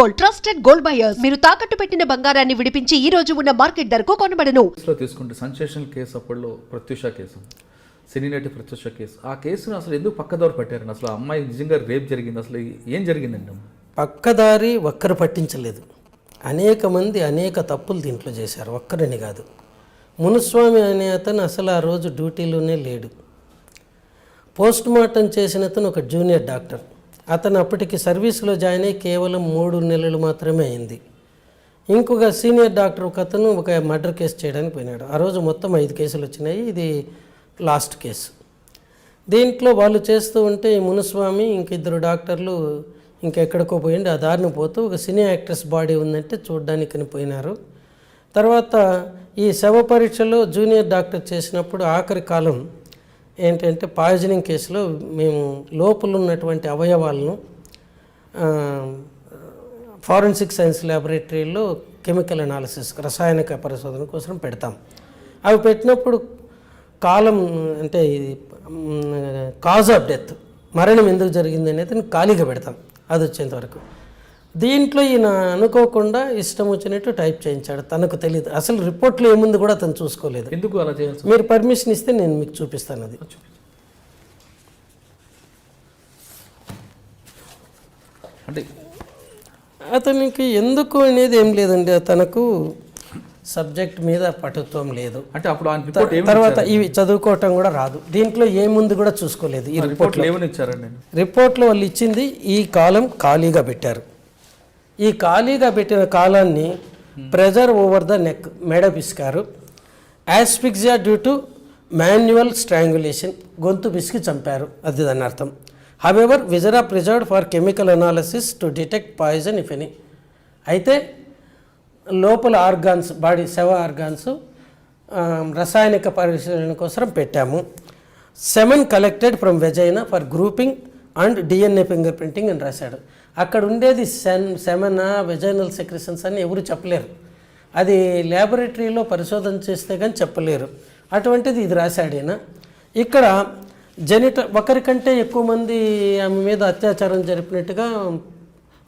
Gold, trusted gold buyers. మీరు తాకట్టు పెట్టిన బంగారాన్ని విడిపించి ఈ రోజు ఉన్న మార్కెట్ ధరకు కొనబడను. తీసుకుంటే సెన్సేషనల్ కేసు అప్పట్లో ప్రత్యూష కేసు, సినీ నటి ప్రత్యూష కేసు. ఆ కేసును అసలు ఎందుకు పక్కదారి పట్టారండి? అసలు ఆ అమ్మాయి నిజంగా రేప్ జరిగింది, అసలు ఏం జరిగిందండి? పక్కదారి ఒక్కరు పట్టించలేదు. అనేక మంది అనేక తప్పులు దీంట్లో చేశారు, ఒక్కరని కాదు. మునుస్వామి అనే అతను అసలు ఆ రోజు డ్యూటీలోనే లేడు. పోస్ట్ మార్టం చేసిన అతను ఒక జూనియర్ డాక్టర్. అతను అప్పటికి సర్వీస్లో జాయిన్ అయ్యి కేవలం 3 నెలలు మాత్రమే అయింది. ఇంకొక సీనియర్ డాక్టర్ ఒక అతను ఒక మర్డర్ కేసు చేయడానికి పోయినాడు. ఆ రోజు మొత్తం 5 కేసులు వచ్చినాయి, ఇది లాస్ట్ కేసు. దీంట్లో వాళ్ళు చేస్తూ ఉంటే ఈ మునుస్వామి ఇంకిద్దరు డాక్టర్లు ఇంకెక్కడికో పోయిండి, ఆ దారిని పోతూ ఒక సినీ యాక్ట్రెస్ బాడీ ఉందంటే చూడ్డానికి పోయినారు. తర్వాత ఈ శవ పరీక్షలో జూనియర్ డాక్టర్ చేసినప్పుడు ఆఖరి కాలం ఏంటంటే పాయిజనింగ్ కేసులో మేము లోపల ఉన్నటువంటి అవయవాలను ఫారెన్సిక్ సైన్స్ ల్యాబొరేటరీలో కెమికల్ అనాలిసిస్ రసాయనిక పరిశోధన కోసం పెడతాం. అవి పెట్టినప్పుడు కాలం అంటే కాజ్ ఆఫ్ డెత్, మరణం ఎందుకు జరిగింది అనేది ఖాళీగా పెడతాం అది వచ్చేంత వరకు. దీంట్లో ఈయన అనుకోకుండా ఇష్టం వచ్చినట్టు టైప్ చేయించాడు, తనకు తెలియదు. అసలు రిపోర్ట్లో ఏముంది కూడా అతను చూసుకోలేదు. ఎందుకు అలా చేయాలి? మీరు పర్మిషన్ ఇస్తే నేను మీకు చూపిస్తాను. అది అంటే అతనికి ఎందుకు అనేది ఏం లేదండి, తనకు సబ్జెక్ట్ మీద పటుత్వం లేదు. అంటే అప్పుడు తర్వాత ఇవి చదువుకోవటం కూడా రాదు. దీంట్లో ఏముంది కూడా చూసుకోలేదు. ఈ రిపోర్ట్లో ఏమని ఇచ్చారండి? రిపోర్ట్లో వాళ్ళు ఇచ్చింది ఈ కాలం ఖాళీగా పెట్టారు. ఈ ఖాళీగా పెట్టిన కాలాన్ని ప్రెజర్ ఓవర్ ద నెక్, మెడ పిసికారు. యాస్ఫిక్సియా డ్యూ టు మాన్యువల్ స్ట్రాంగులేషన్, గొంతు పిసికి చంపారు, అది దాని అర్థం. However విజరా preserved for chemical analysis to detect poison if any. అయితే లోపల ఆర్గాన్స్, బాడీ శవ ఆర్గాన్స్ రసాయనిక పరిశీలన కోసం పెట్టాము. Semen collected from vagina for grouping and DNA finger printing అని రాశాడు. అక్కడ ఉండేది సెమెనా వెజైనల్ సెక్రెషన్స్ అని ఎవరు చెప్పలేరు. అది ల్యాబొరేటరీలో పరిశోధన చేస్తే కానీ చెప్పలేరు. అటువంటిది ఇది రాశాడు ఈయన. ఇక్కడ ఒకరికంటే ఎక్కువ మంది ఆమె మీద అత్యాచారం జరిపినట్టుగా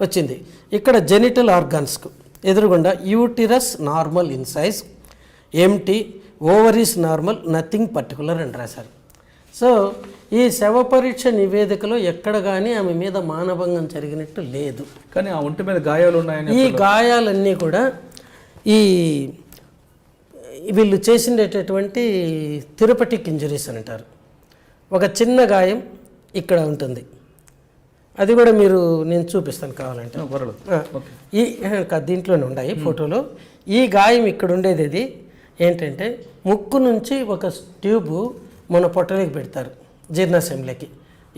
వచ్చింది. ఇక్కడ జెనిటల్ ఆర్గాన్స్కు ఎదురుగుండా uterus normal in size, empty, ovaries normal, nothing particular అని రాశారు. సో ఈ శవ పరీక్ష నివేదికలో ఎక్కడ కానీ ఆమె మీద మానభంగం జరిగినట్టు లేదు. కానీ ఆ ఒంటి మీద గాయాలు ఉన్నాయని, ఈ గాయాలన్నీ కూడా ఈ వీళ్ళు చేసినటువంటి థెరపటిక్ ఇంజరీస్ అని అంటారు. ఒక చిన్న గాయం ఇక్కడ ఉంటుంది, అది కూడా నేను చూపిస్తాను కావాలంటే. ఈ దీంట్లోనే ఉన్నాయి ఫోటోలో. ఈ గాయం ఇక్కడ ఉండేది ఇది ఏంటంటే ముక్కు నుంచి ఒక ట్యూబు మన పొట్టలోకి పెడతారు జీర్ణాశయంలోకి,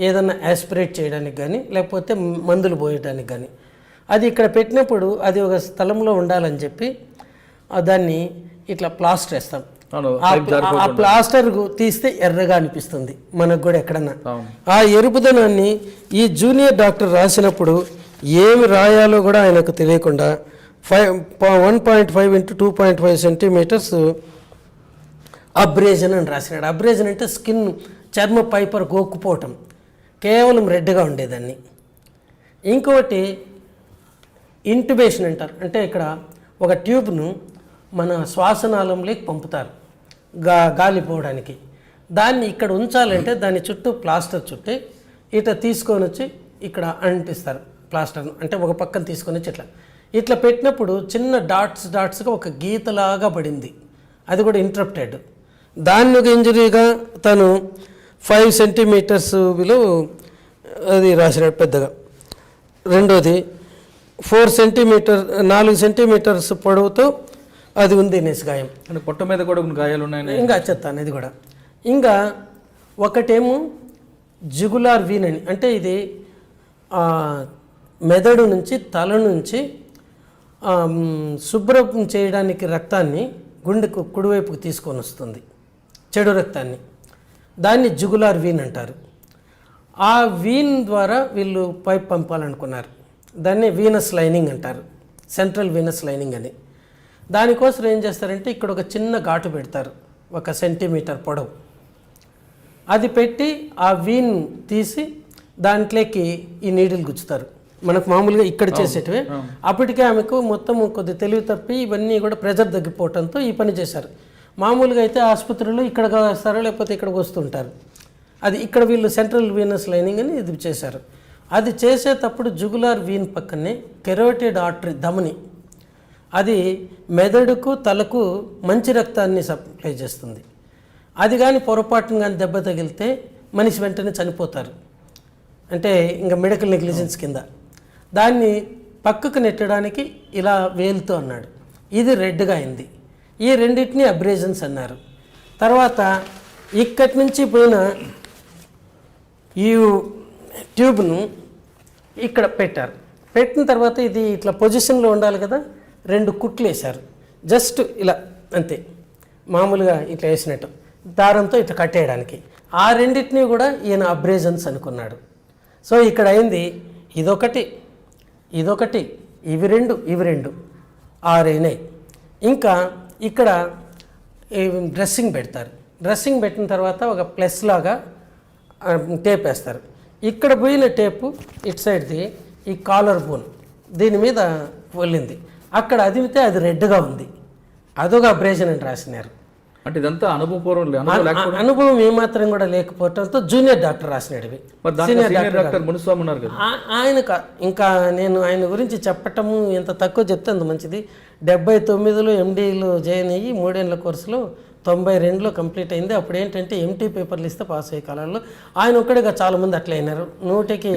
ఏదన్నా యాస్పిరేట్ చేయడానికి కానీ లేకపోతే మందులు పోయడానికి కానీ. అది ఇక్కడ పెట్టినప్పుడు అది ఒక స్థలంలో ఉండాలని చెప్పి దాన్ని ఇట్లా ప్లాస్టర్ వేస్తాం. ఆ ప్లాస్టర్ తీస్తే ఎర్రగా అనిపిస్తుంది మనకు కూడా ఎక్కడన్నా. ఆ ఎరుపుదనాన్ని ఈ జూనియర్ డాక్టర్ రాసినప్పుడు ఏమి రాయాలో కూడా ఆయనకు తెలియకుండా 1.5 × 2.5 సెంటీమీటర్స్ అబ్రేజన్ అని రాసినాడు. అబ్రేజన్ అంటే స్కిన్, చర్మ పైపర్ గోక్కుపోవటం, కేవలం రెడ్గా ఉండేదాన్ని. ఇంకొకటి ఇంట్యుబేషన్ అంటారు. అంటే ఇక్కడ ఒక ట్యూబ్ను మన శ్వాసనాళంలోకి పంపుతారు గాలి పోవడానికి. దాన్ని ఇక్కడ ఉంచాలంటే దాని చుట్టూ ప్లాస్టర్ చుట్టి ఇట్లా తీసుకొని వచ్చి ఇక్కడ అంటిస్తారు ప్లాస్టర్ను. అంటే ఒక పక్కన తీసుకొని వచ్చి ఇట్లా పెట్టినప్పుడు చిన్న డాట్స్గా ఒక గీతలాగా పడింది, అది కూడా ఇంటరప్టెడ్. దాన్ని ఒక ఇంజరీగా తను 5 సెంటీమీటర్స్ విలువ అది రాసినాడు పెద్దగా. రెండోది 4 సెంటీమీటర్స్ పొడవుతో అది ఉంది అనేసి గాయం. అంటే పొట్ట మీద కూడా గాయాలు ఉన్నాయి. ఇంకా చెప్తాను ఇది కూడా. ఇంకా ఒకటేమో జుగులార్ వీన్ అని, అంటే ఇది మెదడు నుంచి తల నుంచి శుభ్రం చేయడానికి రక్తాన్ని గుండెకు కుడివైపుకు తీసుకొని వస్తుంది, చెడు రక్తాన్ని. దాన్ని జుగులార్ వీన్ అంటారు. ఆ వీన్ ద్వారా వీళ్ళు పైప్ పంపాలనుకున్నారు. దాన్ని వీనస్ లైనింగ్ అంటారు, సెంట్రల్ వీనస్ లైనింగ్ అని. దానికోసం ఏం చేస్తారంటే ఇక్కడ ఒక చిన్న ఘాటు పెడతారు, 1 సెంటీమీటర్ పొడవు. అది పెట్టి ఆ వీన్ తీసి దాంట్లోకి ఈ నీడిల్ గుచ్చుతారు. మనకు మామూలుగా ఇక్కడ చేసేటివే. అప్పటికే ఆమెకు మొత్తం కొద్ది తెలివి తప్పి ఇవన్నీ కూడా ప్రెజర్ తగ్గిపోవడంతో ఈ పని చేశారు. మామూలుగా అయితే ఆసుపత్రిలో ఇక్కడ వస్తారో లేకపోతే ఇక్కడికి వస్తుంటారు. అది ఇక్కడ వీళ్ళు సెంట్రల్ వీనస్ లైనింగ్ అని ఇది చేశారు. అది చేసేటప్పుడు జుగులార్ వీన్ పక్కనే కెరోటిడ్ ఆర్టరీ ధమని, అది మెదడుకు తలకు మంచి రక్తాన్ని సప్లై చేస్తుంది. అది కానీ పొరపాటును కానీ దెబ్బ తగిలితే మనిషి వెంటనే చనిపోతారు, అంటే ఇంకా మెడికల్ నెగ్లిజెన్స్ కింద. దాన్ని పక్కకు నెట్టడానికి ఇలా వేలుతో అన్నాడు. ఇది రెడ్గా అయింది. ఈ రెండింటిని అబ్రేజన్స్ అన్నారు. తర్వాత ఇక్కడి నుంచి పోయిన ఈ ట్యూబ్ను ఇక్కడ పెట్టారు. పెట్టిన తర్వాత ఇది ఇట్లా పొజిషన్లో ఉండాలి కదా, 2 కుట్లు వేశారు. జస్ట్ ఇలా అంతే, మామూలుగా ఇట్లా వేసినట్టు దారంతో ఇట్లా కట్టేయడానికి. ఆ రెండింటినీ కూడా ఈయన అబ్రేజన్స్ అనుకున్నాడు. సో ఇక్కడ అయింది ఇదొకటి, ఇవి రెండు 6 అయినాయి. ఇంకా ఇక్కడ డ్రెస్సింగ్ పెడతారు. డ్రెస్సింగ్ పెట్టిన తర్వాత ఒక ప్లస్ లాగా టేప్ వేస్తారు. ఇక్కడ పోయిన టేపు ఇటు సైడ్ది ఈ కాలర్ బోన్ దీని మీద వెళ్ళింది. అక్కడ అదిమితే అది రెడ్గా ఉంది, అదొక అబ్రేషన్ అని రాసినారు. అంటే ఇదంతా అనుభవపూర్వం అనుభవం ఏమాత్రం కూడా లేకపోవడంతో జూనియర్ డాక్టర్ రాసినాడు. మునిస్వామి ఉన్నారు కదా, ఆయన ఇంకా నేను ఆయన గురించి చెప్పటము ఎంత తక్కువ చెప్తే అంత మంచిది. 79లో ఎండీలో జాయిన్ అయ్యి 3 ఏళ్ల కోర్సులో 92లో కంప్లీట్ అయింది. అప్పుడు ఏంటంటే ఎంటీ పేపర్లు ఇస్తే పాస్ అయ్యే కాలంలో ఆయన ఒక్కడిగా చాలా మంది అట్లా అయినారు. 100కి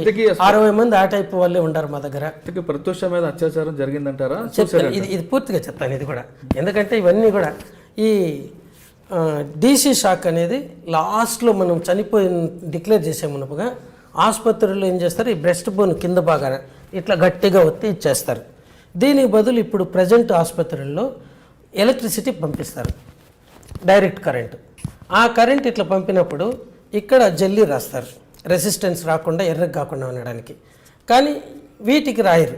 60 మంది ఆ టైప్ వాళ్ళే ఉండారు మా దగ్గర. ప్రత్యూష మీద అత్యాచారం జరిగిందంటారా? చెప్తాను, ఇది పూర్తిగా చెప్తాను. ఇది కూడా ఎందుకంటే ఇవన్నీ కూడా ఈ డీసీ షాక్ అనేది లాస్ట్లో మనం చనిపోయిన డిక్లేర్ చేసామన్నప్పుగా ఆసుపత్రిలో ఏం చేస్తారు, ఈ బ్రెస్ట్ బోన్ కింద బాగా ఇట్లా గట్టిగా ఒత్తి ఇచ్చేస్తారు. దీనికి బదులు ఇప్పుడు ప్రజెంట్ ఆసుపత్రుల్లో ఎలక్ట్రిసిటీ పంపిస్తారు, డైరెక్ట్ కరెంటు. ఆ కరెంట్ ఇట్లా పంపినప్పుడు ఇక్కడ జల్లీ రాస్తారు, రెసిస్టెన్స్ రాకుండా ఎర్రగా కాకుండా ఉండడానికి. కానీ వీటికి రాయరు.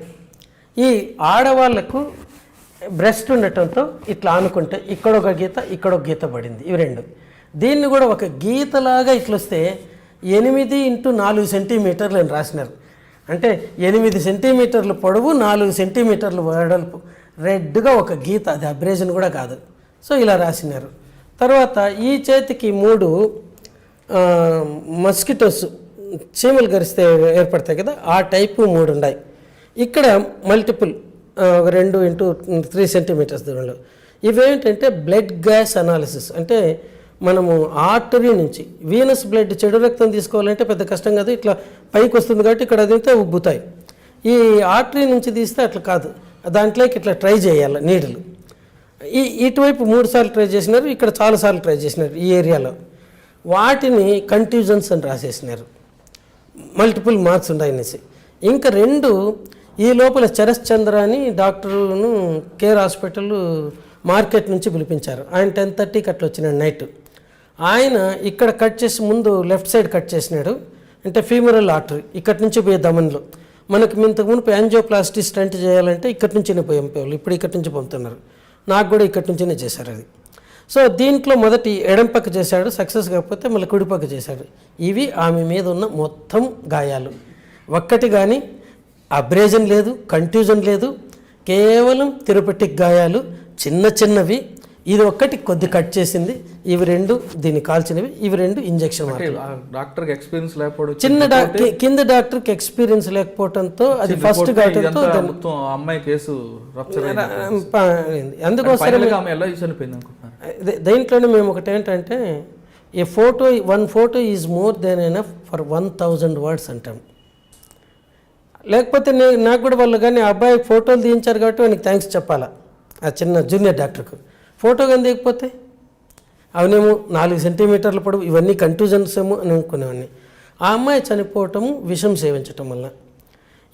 ఈ ఆడవాళ్లకు బ్రెస్ట్ ఉండటంతో ఇట్లా ఆనుకుంటే ఇక్కడొక గీత ఇక్కడొక గీత పడింది, ఇవి 2. దీన్ని కూడా ఒక గీతలాగా ఇట్లా వస్తే 8 × 4 సెంటీమీటర్లు అని రాసినారు. అంటే 8 సెంటీమీటర్లు పొడవు, 4 సెంటీమీటర్లు వెడల్పు, రెడ్గా ఒక గీత, అది అబ్రేజన్ కూడా కాదు. సో ఇలా రాసినారు. తర్వాత ఈ చేతికి 3 మస్కిటోస్ చీమలు గరిస్తే ఏర్పడతాయి కదా, ఆ టైపు 3 ఉన్నాయి. ఇక్కడ మల్టిపుల్ 2 × 3 సెంటీమీటర్స్ దూరంలో. ఇవేంటంటే బ్లడ్ గ్యాస్ అనాలిసిస్. అంటే మనము ఆర్టరీ నుంచి వీనస్ బ్లడ్ చెడు రక్తం తీసుకోవాలంటే పెద్ద కష్టం కాదు, ఇట్లా పైకి వస్తుంది కాబట్టి ఇక్కడ అదితే ఉబ్బుతాయి. ఈ ఆర్టరీ నుంచి తీస్తే అట్లా కాదు, దాంట్లోకి ఇట్లా ట్రై చేయాలి నీడలు. ఇటువైపు 3 సార్లు ట్రై చేసినారు, ఇక్కడ చాలాసార్లు ట్రై చేసినారు ఈ ఏరియాలో. వాటిని కంట్యూజన్స్ అని రాసేసినారు, మల్టిపుల్ మార్క్స్ ఉన్నాయనేసి. ఇంకా 2 ఈ లోపల చరస్ చంద్ర అని డాక్టర్ను కేర్ హాస్పిటల్ మార్కెట్ నుంచి పిలిపించారు. ఆయన 10:30కి అట్లా వచ్చినాడు నైట్. ఆయన ఇక్కడ కట్ చేసి ముందు లెఫ్ట్ సైడ్ కట్ చేసినాడు, అంటే ఫీమరల్ ఆర్టరీ ఇక్కడి నుంచి పోయే దమన్లో. మనకి ఇంతకు మునుపు యాంజియోప్లాస్టీ స్టంట్ చేయాలంటే ఇక్కడి నుంచినే పంపేవాళ్ళు, ఇప్పుడు ఇక్కడి నుంచి పంపుతున్నారు. నాకు కూడా ఇక్కడి నుంచినే చేశారు అది. సో దీంట్లో మొదటి ఎడంపక్క చేశాడు, సక్సెస్ కాకపోతే మళ్ళీ కుడిపక్క చేశాడు. ఇవి ఆమె మీద ఉన్న మొత్తం గాయాలు. ఒక్కటి కానీ అబ్రేజన్ లేదు, కంట్యూజన్ లేదు, కేవలం థెరపటిక్ గాయాలు చిన్నవి. ఇది ఒక్కటి కొద్ది కట్ చేసింది, ఇవి 2 దీన్ని కాల్చినవి, ఇవి 2 ఇంజెక్షన్. డాక్టర్కి ఎక్స్పీరియన్స్ లేకపోవడం, కింద డాక్టర్కి ఎక్స్పీరియన్స్ లేకపోవడంతో అది ఫస్ట్ ఘాటంతో అమ్మాయి కేసు అందుకోసం దీంట్లోనే మేము ఒకటి ఏంటంటే one photo is more than enough for 1000 words అంటాం. లేకపోతే నాకు కూడా వాళ్ళు కానీ అబ్బాయి ఫోటోలు తీయించారు కాబట్టి వానికి థ్యాంక్స్ చెప్పాలా, ఆ చిన్న జూనియర్ డాక్టర్కు. ఫోటో కానీ తీయకపోతే అవనేమో 4 సెంటీమీటర్ల పొడవు, ఇవన్నీ కంట్యూజన్స్ ఏమో అని అనుకునేవాడిని. ఆ అమ్మాయి చనిపోవటము విషం సేవించటం వల్ల.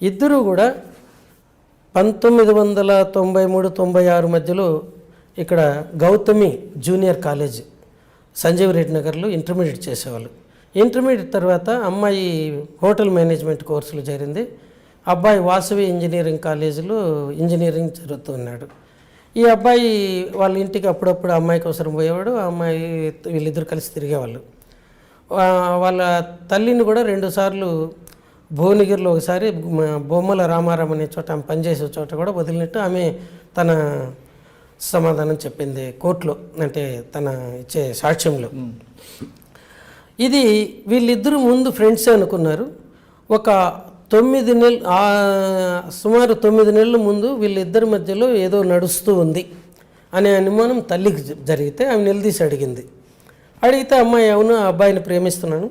ఇద్దరూ కూడా 1993-96 మధ్యలో ఇక్కడ గౌతమి జూనియర్ కాలేజ్ సంజీవ్ రెడ్డి నగర్లో ఇంటర్మీడియట్ చేసేవాళ్ళు. ఇంటర్మీడియట్ తర్వాత అమ్మాయి హోటల్ మేనేజ్మెంట్ కోర్సులు చేరింది, అబ్బాయి వాసవి ఇంజనీరింగ్ కాలేజీలో ఇంజనీరింగ్ చదువుతున్నాడు. ఈ అబ్బాయి వాళ్ళ ఇంటికి అప్పుడప్పుడు అమ్మాయికి అవసరం పోయేవాడు, ఆ అమ్మాయి వీళ్ళిద్దరు కలిసి తిరిగేవాళ్ళు. వాళ్ళ తల్లిని కూడా 2 సార్లు భువనగిరిలో ఒకసారి బొమ్మల రామారాం అనే చోట ఆమె పనిచేసే చోట కూడా వదిలినట్టు ఆమె తన సమాధానం చెప్పింది కోర్టులో, అంటే తన ఇచ్చే సాక్ష్యంలో. ఇది వీళ్ళిద్దరూ ముందు ఫ్రెండ్సే అనుకున్నారు. ఒక 9 నెలలు సుమారు 9 నెలల ముందు వీళ్ళిద్దరి మధ్యలో ఏదో నడుస్తూ ఉంది అనే అనుమానం తల్లికి జరిగితే ఆమె నిలదీసి అడిగితే అమ్మాయి అవును ఆ అబ్బాయిని ప్రేమిస్తున్నాను,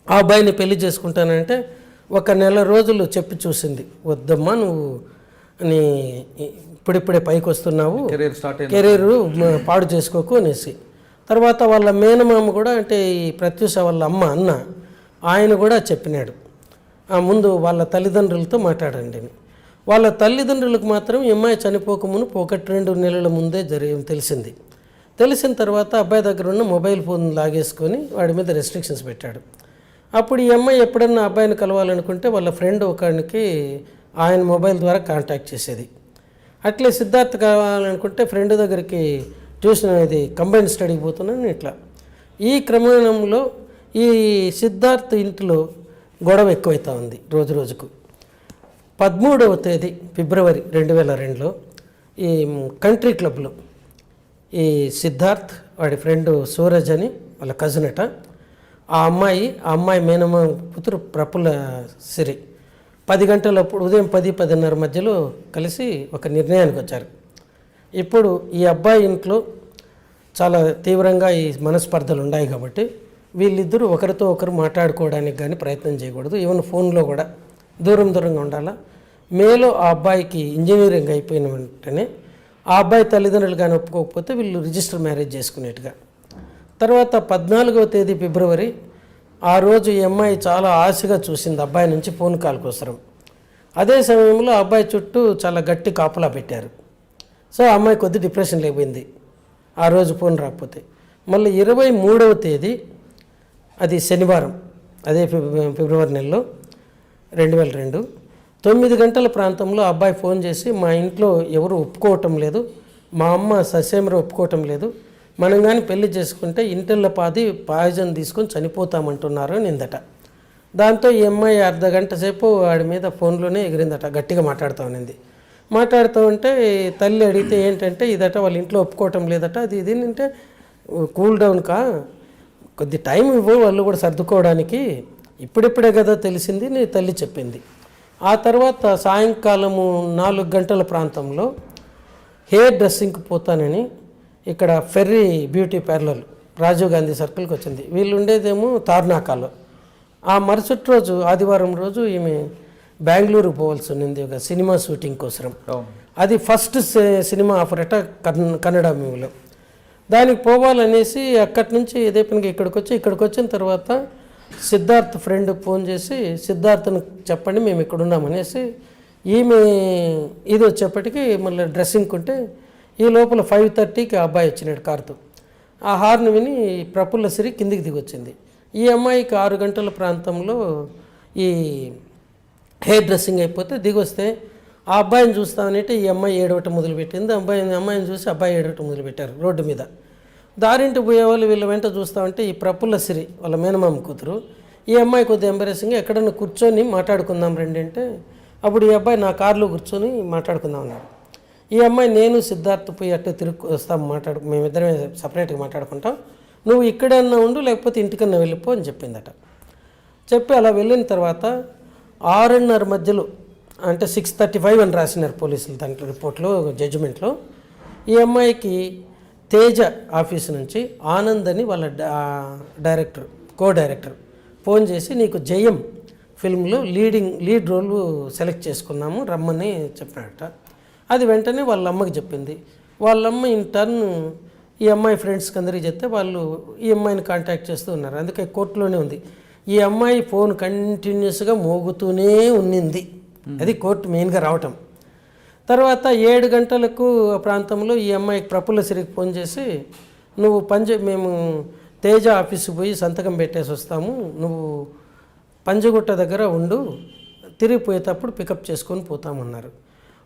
ఆ అబ్బాయిని పెళ్లి చేసుకుంటానంటే 1 నెల రోజులు చెప్పి చూసింది. వద్దమ్మా నువ్వు నీ ఇప్పుడిప్పుడే పైకి వస్తున్నావు, కెరీర్ పాడు చేసుకోకు అనేసి. తర్వాత వాళ్ళ మేనమామ కూడా, అంటే ఈ ప్రత్యూష వాళ్ళ అన్న ఆయన కూడా చెప్పినాడు, ముందు వాళ్ళ తల్లిదండ్రులతో మాట్లాడండి అని. వాళ్ళ తల్లిదండ్రులకు మాత్రం ఈ అమ్మాయి చనిపోకమును 1-2 నెలల ముందే తెలిసింది. తెలిసిన తర్వాత అబ్బాయి దగ్గర ఉన్న మొబైల్ ఫోన్ లాగేసుకొని వాడి మీద రెస్ట్రిక్షన్స్ పెట్టాడు. అప్పుడు ఈ అమ్మాయి ఎప్పుడన్నా అబ్బాయిని కలవాలనుకుంటే వాళ్ళ ఫ్రెండ్ ఒకరికి ఆయన మొబైల్ ద్వారా కాంటాక్ట్ చేసేది. అట్లే సిద్ధార్థ్ కావాలనుకుంటే ఫ్రెండ్ దగ్గరికి ట్యూషన్ అనేది కంబైన్డ్ స్టడీకి పోతున్నాను ఇట్లా. ఈ క్రమంలో ఈ సిద్ధార్థ్ ఇంట్లో గొడవ ఎక్కువైతా ఉంది రోజు రోజుకు. 13వ తేదీ ఫిబ్రవరి 2002లో ఈ కంట్రీ క్లబ్లో ఈ సిద్ధార్థ్ వాడి ఫ్రెండ్ సూరజ్ అని వాళ్ళ కజిన్ అట, ఆ అమ్మాయి మేనమ్మ కూతురు ప్రఫుల్ల సిరి 10 గంటలప్పుడు ఉదయం 10-10:30 మధ్యలో కలిసి ఒక నిర్ణయానికి వచ్చారు. ఇప్పుడు ఈ అబ్బాయి ఇంట్లో చాలా తీవ్రంగా ఈ మనస్పర్ధలు ఉన్నాయి కాబట్టి వీళ్ళిద్దరూ ఒకరితో ఒకరు మాట్లాడుకోవడానికి కానీ ప్రయత్నం చేయకూడదు, ఈవెన్ ఫోన్లో కూడా దూరంగా ఉండాలా. మేలో ఆ అబ్బాయికి ఇంజనీరింగ్ అయిపోయిన వెంటనే ఆ అబ్బాయి తల్లిదండ్రులు కానీ ఒప్పుకోకపోతే వీళ్ళు రిజిస్టర్ మ్యారేజ్ చేసుకునేట్టుగా. తర్వాత 14వ తేదీ ఫిబ్రవరి ఆ రోజు ఈ అమ్మాయి చాలా ఆశగా చూసింది అబ్బాయి నుంచి ఫోన్ కాల్ కోసరం. అదే సమయంలో అబ్బాయి చుట్టూ చాలా గట్టి కాపలా పెట్టారు. సో ఆ అమ్మాయి కొద్ది డిప్రెషన్ లేకపోయింది ఆ రోజు ఫోన్ రాకపోతే. మళ్ళీ 23వ తేదీ అది శనివారం, అదే ఫిబ్రవరి నెలలో 2002 9 గంటల ప్రాంతంలో అబ్బాయి ఫోన్ చేసి మా ఇంట్లో ఎవరు ఒప్పుకోవటం లేదు, మా అమ్మ ససేమరు ఒప్పుకోవటం లేదు, మనం కానీ పెళ్లి చేసుకుంటే ఇంటిళ్ళ పాయిజన్ తీసుకొని చనిపోతామంటున్నారు నిందట. దాంతో ఈ అమ్మాయి అర్ధ గంట సేపు వాడి మీద ఫోన్లోనే ఎగిరిందట, గట్టిగా మాట్లాడుతూ ఉన్నింది. మాట్లాడుతూ ఉంటే తల్లి అడిగితే ఏంటంటే ఇదట వాళ్ళ ఇంట్లో ఒప్పుకోవటం లేదట, అది ఇది అంటే కూల్ డౌన్ కొద్ది టైం ఇవ్వు వాళ్ళు కూడా సర్దుకోవడానికి, ఇప్పుడిప్పుడే కదా తెలిసింది నీ తల్లి చెప్పింది. ఆ తర్వాత సాయంకాలము 4 గంటల ప్రాంతంలో హెయిర్ డ్రెస్సింగ్కి పోతానని ఇక్కడ fairy beauty parlour Rajiv Gandhi సర్కిల్కి వచ్చింది. వీళ్ళు ఉండేదేమో తార్నాకాలో. ఆ మరుసటి రోజు ఆదివారం రోజు ఈమె బెంగళూరు పోవాల్సి ఉన్నింది ఒక సినిమా షూటింగ్ కోసం. అది ఫస్ట్ సినిమా ఆఫర్ అట కన్నడ మూవీలో. దానికి పోవాలనేసి అక్కడి నుంచి ఇదే పనికి ఇక్కడికి వచ్చిన తర్వాత సిద్ధార్థ్ ఫ్రెండ్ ఫోన్ చేసి సిద్ధార్థ్ని చెప్పండి మేము ఇక్కడ ఉన్నామనేసి ఈమె ఇది వచ్చేప్పటికి మళ్ళీ డ్రెస్సింగ్ ఉంటే ఈ లోపల 5:30కి ఆ అబ్బాయి వచ్చినాడు కారుతో. ఆ హార్న్ విని ప్రఫుల్ల సిరి కిందికి దిగొచ్చింది. ఈ అమ్మాయికి 6 గంటల ప్రాంతంలో ఈ హెయిర్ డ్రెస్సింగ్ అయిపోతే దిగొస్తే ఆ అబ్బాయిని చూస్తామనంటే ఈ అమ్మాయి ఏడవటం మొదలుపెట్టింది. అమ్మాయిని చూసి అబ్బాయి ఏడవటం మొదలుపెట్టారు రోడ్డు మీద. దారింటి పోయేవాళ్ళు వీళ్ళ వెంట చూస్తామంటే ఈ ప్రఫుల్ల సిరి వాళ్ళ మేనమామ కూతురు ఈ అమ్మాయి కొద్దిగా ఎంబరేసింగ్ ఎక్కడన్నా కూర్చొని మాట్లాడుకుందాం రండి అంటే అప్పుడు ఈ అబ్బాయి నా కారులో కూర్చొని మాట్లాడుకుందాం అన్నాడు. ఈ అమ్మాయి నేను సిద్ధార్థ్ పోయి అట్టే తిరుగు వస్తాం మేమిద్దరమే సపరేట్గా మాట్లాడుకుంటాం, నువ్వు ఇక్కడన్నా ఉండు లేకపోతే ఇంటికన్నా వెళ్ళిపో అని చెప్పిందట. చెప్పి అలా వెళ్ళిన తర్వాత 6:30 మధ్యలో అంటే 6:35 అని రాసినారు పోలీసులు దాంట్లో రిపోర్ట్లో జడ్జిమెంట్లో. ఈ అమ్మాయికి తేజ ఆఫీస్ నుంచి ఆనంద్ అని వాళ్ళ కో డైరెక్టర్ ఫోన్ చేసి నీకు జయం ఫిల్మ్లో లీడ్ రోల్ సెలెక్ట్ చేసుకున్నాము రమ్మని చెప్పాడట. అది వెంటనే వాళ్ళ అమ్మకి చెప్పింది. వాళ్ళమ్మ ఇన్ టర్న్ ఈ అమ్మాయి ఫ్రెండ్స్కి అందరికీ చెప్తే వాళ్ళు ఈ అమ్మాయిని కాంటాక్ట్ చేస్తూ ఉన్నారు. అందుకే కోర్టులోనే ఉంది. ఈ అమ్మాయి ఫోన్ కంటిన్యూస్గా మోగుతూనే ఉన్నింది. అది కోర్టు మెయిన్గా రావటం. తర్వాత 7 గంటలకు ప్రాంతంలో ఈ అమ్మాయికి ప్రఫుల్ల సిరికి ఫోన్ చేసి నువ్వు మేము తేజ ఆఫీస్కి పోయి సంతకం పెట్టేసి వస్తాము, నువ్వు పంజగుట్ట దగ్గర ఉండు, తిరిగిపోయేటప్పుడు పికప్ చేసుకొని పోతామన్నారు.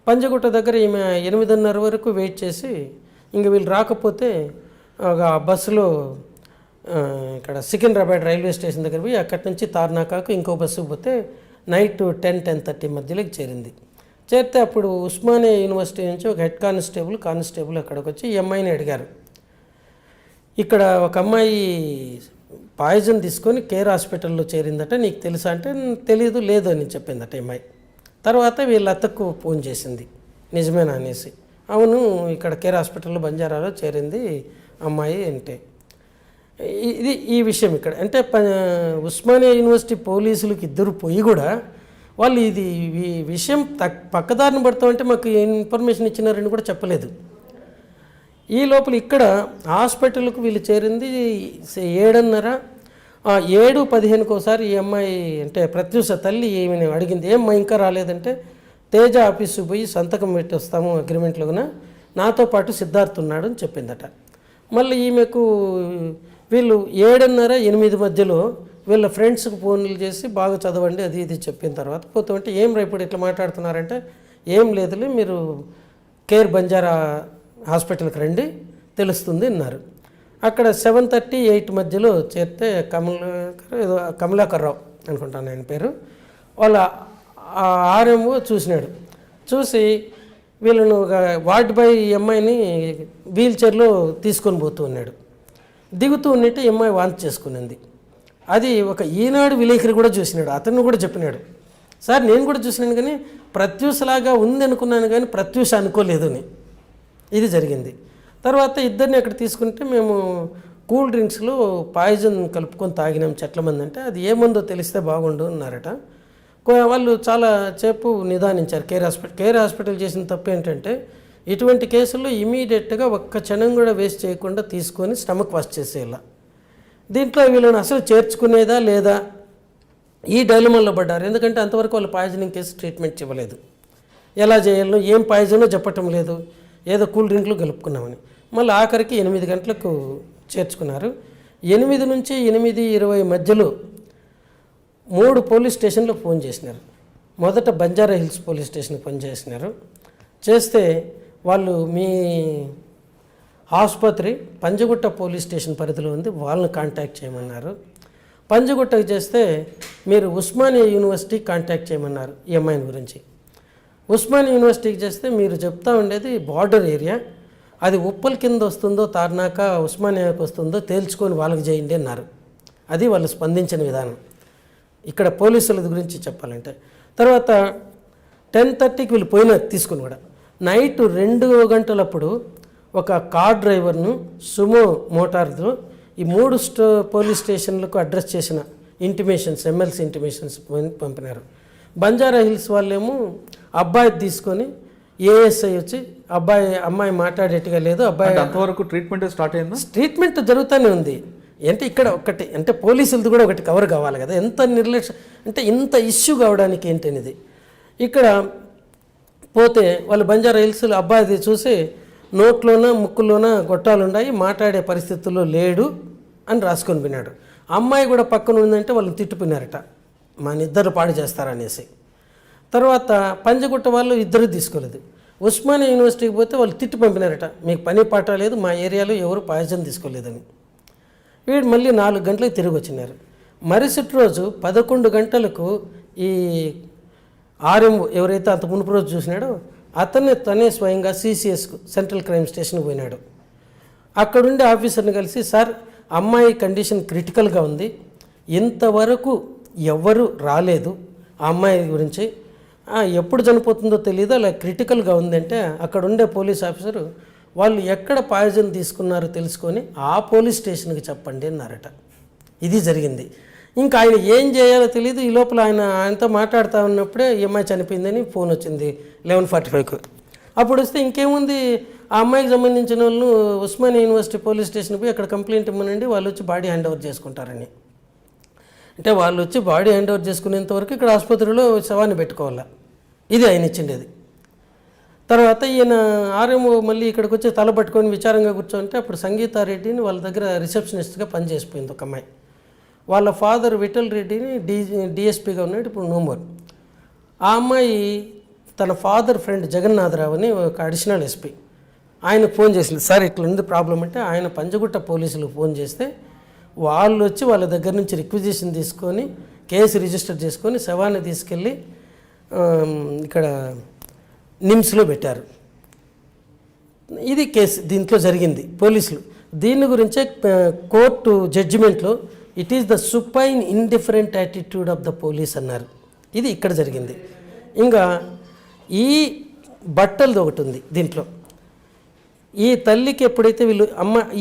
పంజగుట్ట దగ్గర ఈమె 8:30 వరకు వెయిట్ చేసి ఇంక వీళ్ళు రాకపోతే ఒక బస్సులో ఇక్కడ సికింద్రాబాద్ రైల్వే స్టేషన్ దగ్గర పోయి అక్కడి నుంచి తార్నాకాకు ఇంకో బస్సుకు పోతే నైట్ 10-10:30 మధ్యలోకి చేరింది. చేరితే అప్పుడు ఉస్మానియా యూనివర్సిటీ నుంచి ఒక హెడ్ కానిస్టేబుల్ అక్కడికి వచ్చి ఈ అమ్మాయిని అడిగారు. ఇక్కడ ఒక అమ్మాయి పాయిజన్ తీసుకొని కేర్ హాస్పిటల్లో చేరిందట, నీకు తెలుసా అంటే తెలియదు, లేదు అని చెప్పిందట అమ్మాయి. తర్వాత వీళ్ళ అత్తకు ఫోన్ చేసింది, నిజమేనా అనేసి. అవును, ఇక్కడ కేర్ హాస్పిటల్లో బంజారాలో చేరింది అమ్మాయి అంటే. ఇది ఈ విషయం ఇక్కడ అంటే ఉస్మానియా యూనివర్సిటీ పోలీసులకు ఇద్దరు పోయి కూడా వాళ్ళు ఇది ఈ విషయం పక్కదారిని పడతామంటే మాకు ఇన్ఫర్మేషన్ ఇచ్చినారని కూడా చెప్పలేదు. ఈ లోపల ఇక్కడ హాస్పిటల్కు వీళ్ళు చేరింది 7:30, 7:15 ఒకసారి ఈ అమ్మాయి అంటే ప్రత్యూష తల్లి ఏమని అడిగింది, ఏమ్మా ఇంకా రాలేదంటే, తేజ ఆఫీసుకు పోయి సంతకం పెట్టి వస్తాము అగ్రిమెంట్లోన, నాతో పాటు సిద్ధార్థ్ ఉన్నాడు అని చెప్పిందట. మళ్ళీ ఈమెకు వీళ్ళు 7:30-8 మధ్యలో వీళ్ళ ఫ్రెండ్స్కి ఫోన్లు చేసి బాగా చదవండి అది ఇది చెప్పిన తర్వాత పోతామంటే, ఏం రేపు ఇట్లా మాట్లాడుతున్నారంటే, ఏం లేదులే మీరు కేర్ బంజారా హాస్పిటల్కి రండి తెలుస్తుంది అన్నారు. అక్కడ 7:30-8 మధ్యలో చేరితే కమలాకర్ రావు అనుకుంటాను ఆయన పేరు, వాళ్ళ ఆర్ఎంఓ చూసినాడు. చూసి వీళ్ళను వార్డ్ బాయ్ అమ్మాయిని వీల్ చైర్లో తీసుకొని పోతూ ఉన్నాడు. దిగుతూ ఉన్నట్టు అమ్మాయి వాంతి చేసుకునింది. అది ఒక ఈనాడు విలేకరి కూడా చూసినాడు, అతను కూడా చెప్పినాడు, సార్ నేను కూడా చూసినాను కానీ ప్రత్యూషలాగా ఉంది అనుకున్నాను కానీ ప్రత్యూష అనుకోలేదు అని. ఇది జరిగింది. తర్వాత ఇద్దరిని అక్కడ తీసుకుంటే మేము కూల్ డ్రింక్స్లో పాయిజన్ కలుపుకొని తాగినాం చెట్ల మంది అంటే, అది ఏముందో తెలిస్తే బాగుండు అన్నారట. వాళ్ళు చాలా సేపు నిదానించారు. కేర్ హాస్పిటల్ చేసిన తప్పు ఏంటంటే ఇటువంటి కేసుల్లో ఇమీడియట్గా ఒక్క క్షణం కూడా వేస్ట్ చేయకుండా తీసుకొని స్టమక్ వాష్ చేసేలా. దీంట్లో వీళ్ళని అసలు చేర్చుకునేదా లేదా ఈ డైలమాలో పడ్డారు. ఎందుకంటే అంతవరకు వాళ్ళు పాయిజనింగ్ కేసు ట్రీట్మెంట్ ఇవ్వలేదు, ఎలా చేయాలో ఏం పాయిజనో చెప్పటం లేదు, ఏదో కూల్ డ్రింక్లు కలుపుకున్నామని. మళ్ళీ ఆఖరికి 8 గంటలకు చేర్చుకున్నారు. 8 నుంచి 8:20 మధ్యలో 3 పోలీస్ స్టేషన్లో ఫోన్ చేసినారు. మొదట బంజారా హిల్స్ పోలీస్ స్టేషన్కి ఫోన్ చేసినారు. చేస్తే వాళ్ళు మీ ఆసుపత్రి పంజగుట్ట పోలీస్ స్టేషన్ పరిధిలో ఉంది, వాళ్ళని కాంటాక్ట్ చేయమన్నారు. పంజగుట్టకు చేస్తే మీరు ఉస్మానియా యూనివర్సిటీ కాంటాక్ట్ చేయమన్నారు ఈ అమ్మాయిని గురించి. ఉస్మానియా యూనివర్సిటీకి చేస్తే మీరు చెప్తా ఉండేది బార్డర్ ఏరియా, అది ఉప్పల్ కింద వస్తుందో తార్నాక ఉస్మానియాకి వస్తుందో తేల్చుకొని వాళ్ళకి చేయండి అన్నారు. అది వాళ్ళు స్పందించిన విధానం ఇక్కడ పోలీసుల గురించి చెప్పాలంటే. తర్వాత 10:30కి వీళ్ళు పోయిన తీసుకుని కూడా నైట్ 2 గంటలప్పుడు ఒక కార్ డ్రైవర్ను సుమో మోటార్తో ఈ 3 పోలీస్ స్టేషన్లకు అడ్రస్ చేసిన ఇంటిమేషన్స్ ఎమ్మెల్సీ ఇంటిమేషన్స్ పంపినారు. బంజారా హిల్స్ వాళ్ళేమో అబ్బాయి తీసుకొని ఏఎస్ఐ వచ్చి అమ్మాయి మాట్లాడేట్టుగా లేదు, అబ్బాయి అంతవరకు ట్రీట్మెంట్ స్టార్ట్ అయిందా? ట్రీట్మెంట్ జరుగుతూనే ఉంది. అంటే ఇక్కడ ఒకటి అంటే పోలీసులది కూడా ఒకటి కవర్ కావాలి కదా, ఎంత నిర్లక్ష్యం అంటే ఇంత ఇష్యూ కావడానికి ఏంటనేది. ఇక్కడ పోతే వాళ్ళు బంజారా హిల్స్ అబ్బాయిది చూసి నోట్లోన ముక్కులోన గొట్టాలు ఉన్నాయి, మాట్లాడే పరిస్థితుల్లో లేడు అని రాసుకొని విన్నాడు. అమ్మాయి కూడా పక్కన ఉందంటే వాళ్ళు తిట్టుకున్నారట, మన ఇద్దరు పాడు చేస్తారనేసి. తర్వాత పంజగుట్ట వాళ్ళు ఇద్దరు తీసుకోలేదు. ఉస్మానియా యూనివర్సిటీకి పోతే వాళ్ళు తిట్టి పంపినారట, మీకు పని పాట లేదు, మా ఏరియాలో ఎవరు పాయిజన్ తీసుకోలేదని. వీడు మళ్ళీ 4 గంటలకు తిరిగి వచ్చినారు. మరుసటి రోజు 11 గంటలకు ఈ ఆర్ఎం ఎవరైతే అంత మునుపు రోజు చూసినాడో తనే స్వయంగా సిసిఎస్కు సెంట్రల్ క్రైమ్ స్టేషన్కి పోయినాడు. అక్కడుండే ఆఫీసర్ని కలిసి, సార్ అమ్మాయి కండిషన్ క్రిటికల్గా ఉంది, ఇంతవరకు ఎవ్వరూ రాలేదు ఆ అమ్మాయి గురించి, ఎప్పుడు చనిపోతుందో తెలియదు, అలా క్రిటికల్గా ఉందంటే అక్కడ ఉండే పోలీస్ ఆఫీసరు వాళ్ళు ఎక్కడ పాయిజన్ తీసుకున్నారో తెలుసుకొని ఆ పోలీస్ స్టేషన్కి చెప్పండి అన్నారట. ఇది జరిగింది. ఇంకా ఆయన ఏం చేయాలో తెలియదు. ఈ లోపల ఆయనతో మాట్లాడుతూ ఉన్నప్పుడే ఈ అమ్మాయి చనిపోయిందని ఫోన్ వచ్చింది 11:45కు. అప్పుడు వస్తే ఇంకేముంది, ఆ అమ్మాయికి సంబంధించిన వాళ్ళు ఉస్మానియా యూనివర్సిటీ పోలీస్ స్టేషన్కి పోయి అక్కడ కంప్లైంట్ ఇవ్వనండి, వాళ్ళు వచ్చి బాడీ హ్యాండ్ ఓవర్ చేసుకుంటారని. అంటే వాళ్ళు వచ్చి బాడీ హ్యాండ్ ఓవర్ చేసుకునేంత వరకు ఇక్కడ ఆసుపత్రిలో శవాన్ని పెట్టుకోవాలా. ఇది ఆయన ఇచ్చిండేది. తర్వాత ఈయన ఆర్ఎంఓ మళ్ళీ ఇక్కడికి వచ్చి తల పట్టుకొని విచారంగా కూర్చోంటే అప్పుడు సంగీతారెడ్డిని వాళ్ళ దగ్గర రిసెప్షనిస్ట్గా పనిచేసిపోయింది ఒక అమ్మాయి. వాళ్ళ ఫాదర్ విఠల్ రెడ్డిని డిఎస్పీగా ఉన్నాడు, ఇప్పుడు నోమోర్. ఆ అమ్మాయి తన ఫాదర్ ఫ్రెండ్ జగన్నాథరావు అని ఒక అడిషనల్ ఎస్పీ, ఆయనకు ఫోన్ చేసింది, సార్ ఇట్లా ఉంది ప్రాబ్లం అంటే ఆయన పంజగుట్ట పోలీసులకు ఫోన్ చేస్తే వాళ్ళు వచ్చి వాళ్ళ దగ్గర నుంచి రిక్విజిషన్ తీసుకొని కేసు రిజిస్టర్ చేసుకొని శవాన్ని తీసుకెళ్ళి ఇక్కడ నిమ్స్లో పెట్టారు. ఇది కేసు దీంట్లో జరిగింది. పోలీసులు దీని గురించే కోర్టు జడ్జిమెంట్లో it is the supine indifferent attitude of the police అన్నారు. ఇది ఇక్కడ జరిగింది. ఇంకా ఈ బట్టలది ఒకటి ఉంది దీంట్లో. ఈ తల్లికి ఎప్పుడైతే వీళ్ళు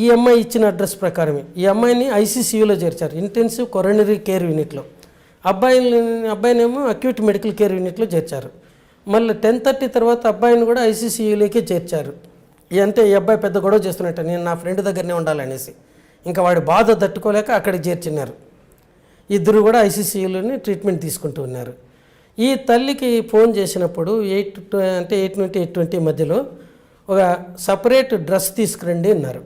ఈ అమ్మాయి ఇచ్చిన అడ్రస్ ప్రకారమే ఈ అమ్మాయిని ఐసీసీయూలో చేర్చారు, ఇంటెన్సివ్ కొరోనరీ కేర్ యూనిట్లో. అబ్బాయినేమో అక్యూట్ మెడికల్ కేర్ యూనిట్లో చేర్చారు. మళ్ళీ 10:30 తర్వాత అబ్బాయిని కూడా ఐసీసీయూలోకే చేర్చారు. అంటే ఈ అబ్బాయి పెద్ద గొడవ చేస్తున్నట్టు, నేను నా ఫ్రెండ్ దగ్గరనే ఉండాలనేసి ఇంకా వాడి బాధ తట్టుకోలేక అక్కడికి చేర్చినారు. ఇద్దరు కూడా ఐసీసీయూలోనే ట్రీట్మెంట్ తీసుకుంటూ ఉన్నారు. ఈ తల్లికి ఫోన్ చేసినప్పుడు 8 నుండి 8:20 మధ్యలో ఒక సపరేట్ డ్రెస్ తీసుకురండి అన్నారు.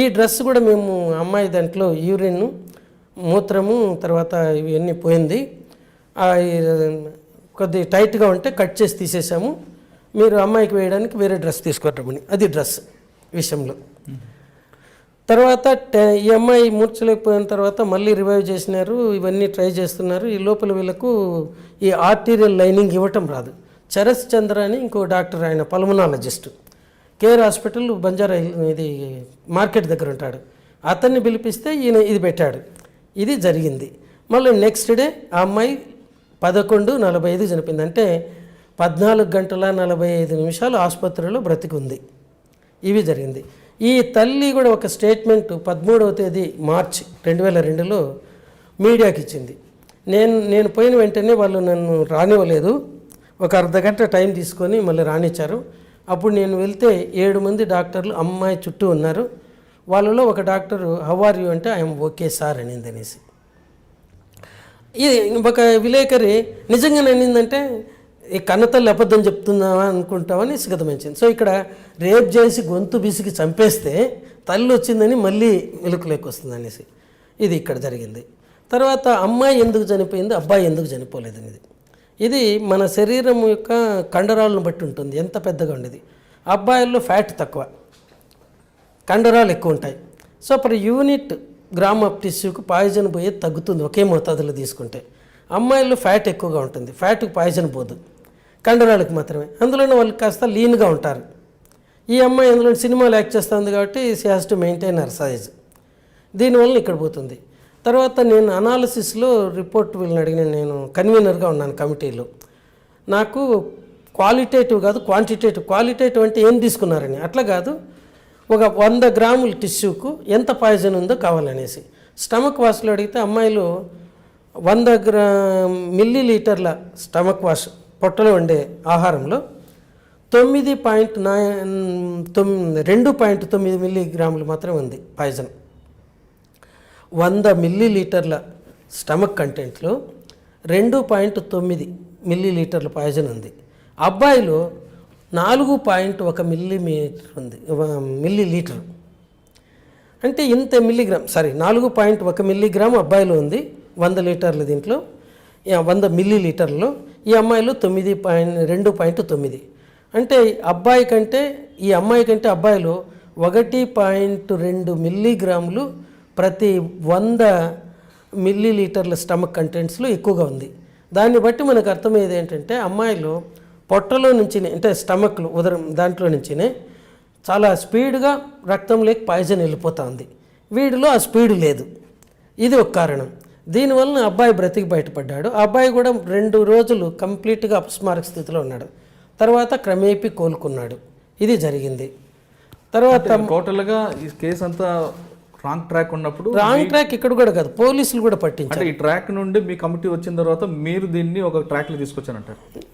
ఈ డ్రెస్ కూడా మేము అమ్మాయి దాంట్లో యూరిన్, మూత్రము, తర్వాత ఇవన్నీ పోయింది, కొద్ది టైట్గా ఉంటే కట్ చేసి తీసేసాము, మీరు అమ్మాయికి వేయడానికి వేరే డ్రెస్ తీసుకురమని. అది డ్రెస్ విషయంలో. తర్వాత ఈ అమ్మాయి మూర్చలేకపోయిన తర్వాత మళ్ళీ రివైవ్ చేసినారు, ఇవన్నీ ట్రై చేస్తున్నారు. ఈ లోపల వీళ్ళకు ఈ ఆర్టీరియల్ లైనింగ్ ఇవ్వటం రాదు. చరస్ చంద్ర అని ఇంకో డాక్టర్, ఆయన పల్మనాలజిస్ట్, కేర్ హాస్పిటల్ బంజారా ఇది మార్కెట్ దగ్గర ఉంటాడు. అతన్ని పిలిపిస్తే ఈయన ఇది పెట్టాడు. ఇది జరిగింది. మళ్ళీ నెక్స్ట్ డే ఆ అమ్మాయి 11:45 చనిపోయింది. అంటే 14 గంటల 45 నిమిషాలు ఆసుపత్రిలో బ్రతికుంది. ఇవి జరిగింది. ఈ తల్లి కూడా ఒక స్టేట్మెంట్ 13వ తేదీ మార్చి 2002లో మీడియాకి ఇచ్చింది. నేను పోయిన వెంటనే వాళ్ళు నన్ను రానివ్వలేదు, ఒక అర్ధగంట టైం తీసుకొని మళ్ళీ రానిచ్చారు. అప్పుడు నేను వెళ్తే 7 మంది డాక్టర్లు అమ్మాయి చుట్టూ ఉన్నారు. వాళ్ళలో ఒక డాక్టరు హౌ ఆర్ యూ అంటే ఐఎమ్ ఓకే సార్ అనింది అనేసి. ఇది ఒక విలేకరి నిజంగానే అనిందంటే ఈ కన్నతల్లి అబద్ధం చెప్తున్నావా అనుకుంటామని సిగతమించింది. సో ఇక్కడ రేప్ చేసి గొంతు బిసికి చంపేస్తే తల్లి వచ్చిందని మళ్ళీ వెలుగులోకి వస్తుంది అనేసి ఇది ఇక్కడ జరిగింది. తర్వాత అమ్మాయి ఎందుకు చనిపోయింది, అబ్బాయి ఎందుకు చనిపోలేదు అనేది, ఇది మన శరీరం యొక్క కండరాలను బట్టి ఉంటుంది, ఎంత పెద్దగా ఉండేది. అబ్బాయిల్లో ఫ్యాట్ తక్కువ, కండరాలు ఎక్కువ ఉంటాయి. So per unit gram of టిష్యూకి పాయిజన్ పోయేది తగ్గుతుంది ఒకే మోతాదులో తీసుకుంటే. అమ్మాయిల్లో ఫ్యాట్ ఎక్కువగా ఉంటుంది, ఫ్యాట్కి పాయిజన్ పోదు, కండరాలకు మాత్రమే. అందులోనే వాళ్ళు కాస్త లీన్గా ఉంటారు. ఈ అమ్మాయి అందులో సినిమాలు యాక్ట్ చేస్తుంది కాబట్టి she has to maintain her size. దీనివల్ల ఇక్కడ పోతుంది. తర్వాత నేను అనాలిసిస్లో రిపోర్ట్ వీళ్ళని అడిగిన, నేను కన్వీనర్గా ఉన్నాను కమిటీలో. నాకు క్వాలిటేటివ్ కాదు క్వాంటిటేటివ్, క్వాలిటేటివ్ అంటే ఏం తీసుకున్నారని అట్లా కాదు, ఒక 100 గ్రాముల టిష్యూకు ఎంత పాయిజన్ ఉందో కావాలనేసి. స్టమక్ వాష్లో అడిగితే అమ్మాయిలు 100 మిల్లీలీటర్ల స్టమక్ వాష్ పొట్టలో ఉండే ఆహారంలో 2.9 మిల్లీగ్రాములు మాత్రమే ఉంది పాయిజన్. 100 మిల్లీలీటర్ల స్టమక్ కంటెంట్లో 2.9 మిల్లీలీటర్ల పాయిజన్ ఉంది. అబ్బాయిలో 4.1 మిల్లీమీటర్ ఉంది, మిల్లీలీటర్. అంటే ఇంత మిల్లీగ్రామ్ 4.1 మిల్లీగ్రామ్ అబ్బాయిలో ఉంది 100 లీటర్ల దీంట్లో, 100 మిల్లీలీటర్లో. ఈ అమ్మాయిలో 2.9. అంటే అబ్బాయి కంటే ఈ అమ్మాయి కంటే అబ్బాయిలో 1.2 మిల్లీగ్రాములు ప్రతి 100 మిల్లీలీటర్ల స్టమక్ కంటెంట్స్లో ఎక్కువగా ఉంది. దాన్ని బట్టి మనకు అర్థమయ్యేది ఏంటంటే అమ్మాయిలో పొట్టలో నుంచి అంటే స్టమక్లో ఉదరం దాంట్లో నుంచినే చాలా స్పీడ్గా రక్తంలోకి పాయిజన్ వెళ్ళిపోతూ ఉంది. వీడిలో ఆ స్పీడ్ లేదు. ఇది ఒక కారణం. దీనివల్ల అబ్బాయి బ్రతికి బయటపడ్డాడు. ఆ అబ్బాయి కూడా 2 రోజులు కంప్లీట్గా అపస్మారక స్థితిలో ఉన్నాడు. తర్వాత క్రమేపీ కోలుకున్నాడు. ఇది జరిగింది. తర్వాత టోటల్గా ఈ కేసు అంతా రాంగ్ ట్రాక్ ఉన్నప్పుడు, రాంగ్ ట్రాక్ ఇక్కడ కూడా కాదు, పోలీసులు కూడా పట్టించారు. అంటే ఈ ట్రాక్ నుండి మీ కమిటీ వచ్చిన తర్వాత మీరు దీన్ని ఒక ట్రాక్లో తీసుకొచ్చానంటారు.